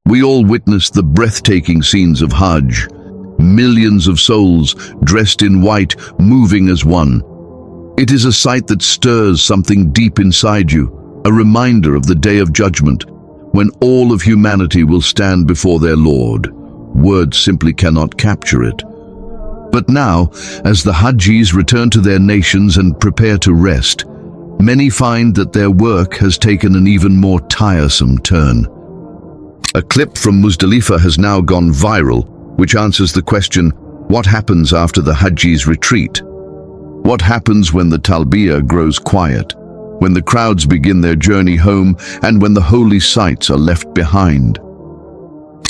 We all witnessed the breathtaking scenes of Hajj. Millions of souls, dressed in white, moving as one. It is a sight that stirs something deep inside you, a reminder of the Day of Judgment, when all of humanity will stand before their Lord. Words simply cannot capture it. But now, as the Hajjis return to their nations and prepare to rest, many find that their work has taken an even more tiresome turn. A clip from Muzdalifah has now gone viral, which answers the question, what happens after the Hajjis retreat? What happens when the talbiyah grows quiet, when the crowds begin their journey home, and when the holy sites are left behind?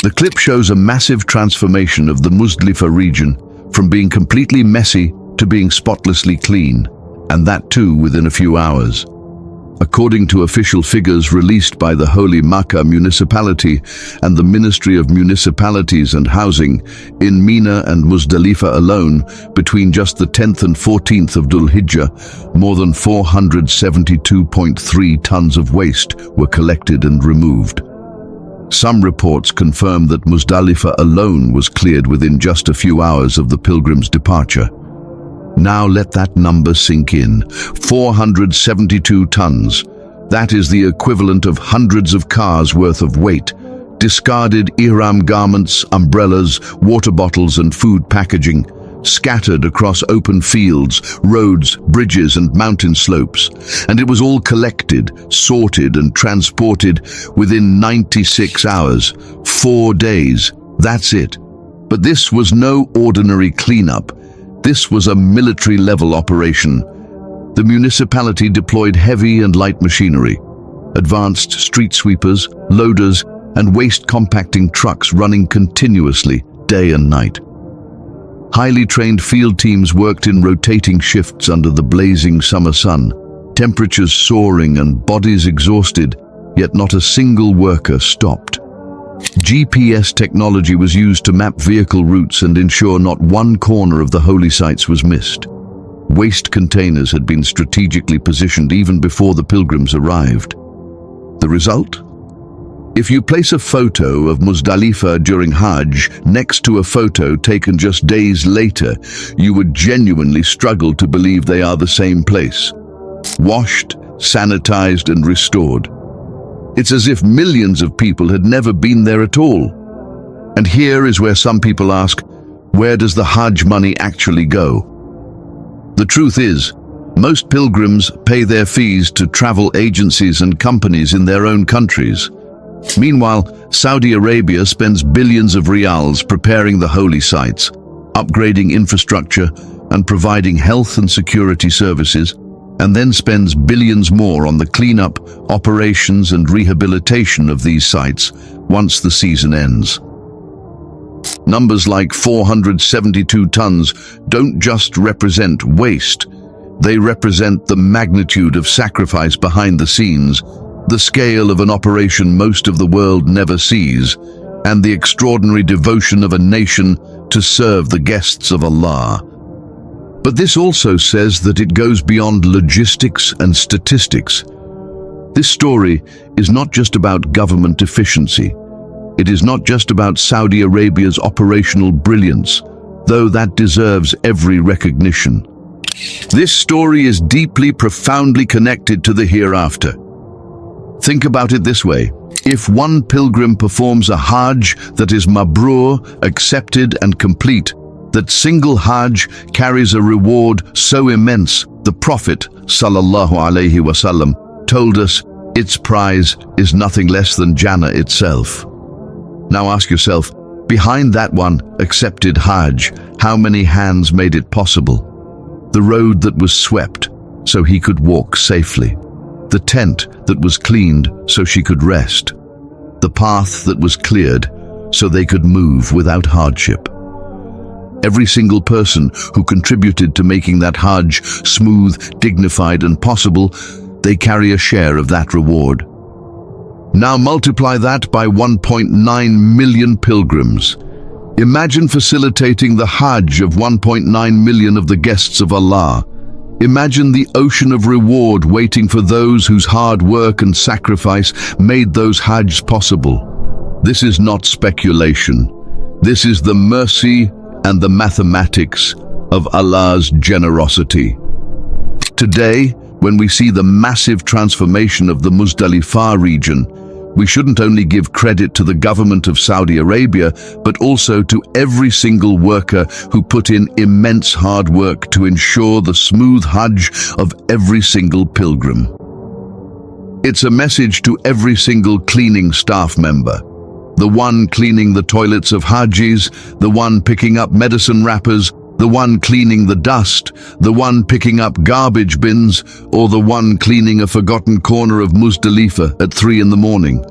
The clip shows a massive transformation of the Muzdalifah region, from being completely messy to being spotlessly clean, and that too within a few hours. According to official figures released by the Holy Makkah municipality and the Ministry of Municipalities and Housing, in Mina and Muzdalifah alone, between just the 10th and 14th of Dhul Hijjah, more than 472.3 tons of waste were collected and removed. Some reports confirm that Muzdalifah alone was cleared within just a few hours of the pilgrims' departure. Now let that number sink in. 472 tons. That is the equivalent of hundreds of cars worth of weight. Discarded ihram garments, umbrellas, water bottles and food packaging, scattered across open fields, roads, bridges and mountain slopes. And it was all collected, sorted and transported within 96 hours. 4 days. That's it. But this was no ordinary cleanup. This was a military-level operation. The municipality deployed heavy and light machinery, advanced street sweepers, loaders, and waste compacting trucks running continuously, day and night. Highly trained field teams worked in rotating shifts under the blazing summer sun, temperatures soaring and bodies exhausted, yet not a single worker stopped. GPS technology was used to map vehicle routes and ensure not one corner of the holy sites was missed. Waste containers had been strategically positioned even before the pilgrims arrived. The result? If you place a photo of Muzdalifah during Hajj next to a photo taken just days later, you would genuinely struggle to believe they are the same place. Washed, sanitized and restored. It's as if millions of people had never been there at all. And here is where some people ask, where does the Hajj money actually go? The truth is, most pilgrims pay their fees to travel agencies and companies in their own countries. Meanwhile, Saudi Arabia spends billions of riyals preparing the holy sites, upgrading infrastructure and providing health and security services, and then spends billions more on the cleanup, operations and rehabilitation of these sites once the season ends. Numbers like 472 tons don't just represent waste, they represent the magnitude of sacrifice behind the scenes, the scale of an operation most of the world never sees, and the extraordinary devotion of a nation to serve the guests of Allah. But this also says that it goes beyond logistics and statistics. This story is not just about government efficiency. It is not just about Saudi Arabia's operational brilliance, though that deserves every recognition. This story is deeply, profoundly connected to the hereafter. Think about it this way. If one pilgrim performs a Hajj that is mabrur, accepted and complete, that single Hajj carries a reward so immense, the Prophet ﷺ told us its prize is nothing less than Jannah itself. Now ask yourself, behind that one accepted Hajj, how many hands made it possible? The road that was swept so he could walk safely. The tent that was cleaned so she could rest. The path that was cleared so they could move without hardship. Every single person who contributed to making that Hajj smooth, dignified and possible, they carry a share of that reward. Now multiply that by 1.9 million pilgrims. Imagine facilitating the Hajj of 1.9 million of the guests of Allah. Imagine the ocean of reward waiting for those whose hard work and sacrifice made those Hajjs possible. This is not speculation. This is the mercy and the mathematics of Allah's generosity. Today, when we see the massive transformation of the Muzdalifah region, we shouldn't only give credit to the government of Saudi Arabia, but also to every single worker who put in immense hard work to ensure the smooth Hajj of every single pilgrim. It's a message to every single cleaning staff member. The one cleaning the toilets of Hajis, the one picking up medicine wrappers, the one cleaning the dust, the one picking up garbage bins, or the one cleaning a forgotten corner of Muzdalifah at 3 in the morning.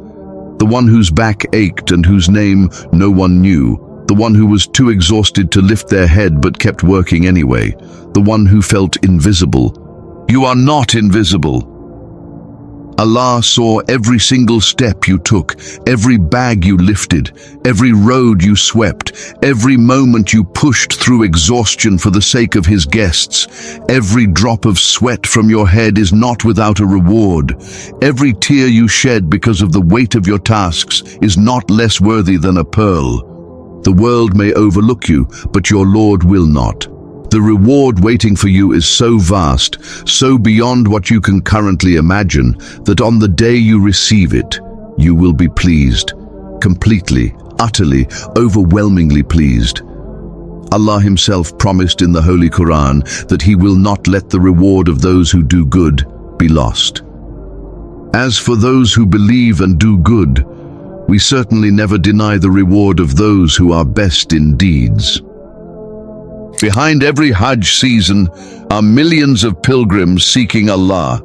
The one whose back ached and whose name no one knew. The one who was too exhausted to lift their head but kept working anyway. The one who felt invisible. You are not invisible. Allah saw every single step you took, every bag you lifted, every road you swept, every moment you pushed through exhaustion for the sake of His guests. Every drop of sweat from your head is not without a reward. Every tear you shed because of the weight of your tasks is not less worthy than a pearl. The world may overlook you, but your Lord will not. The reward waiting for you is so vast, so beyond what you can currently imagine, that on the day you receive it, you will be pleased. Completely, utterly, overwhelmingly pleased. Allah Himself promised in the Holy Quran that He will not let the reward of those who do good be lost. As for those who believe and do good, we certainly never deny the reward of those who are best in deeds. Behind every Hajj season are millions of pilgrims seeking Allah.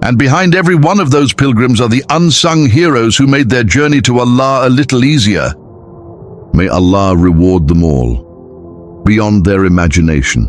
And behind every one of those pilgrims are the unsung heroes who made their journey to Allah a little easier. May Allah reward them all, beyond their imagination.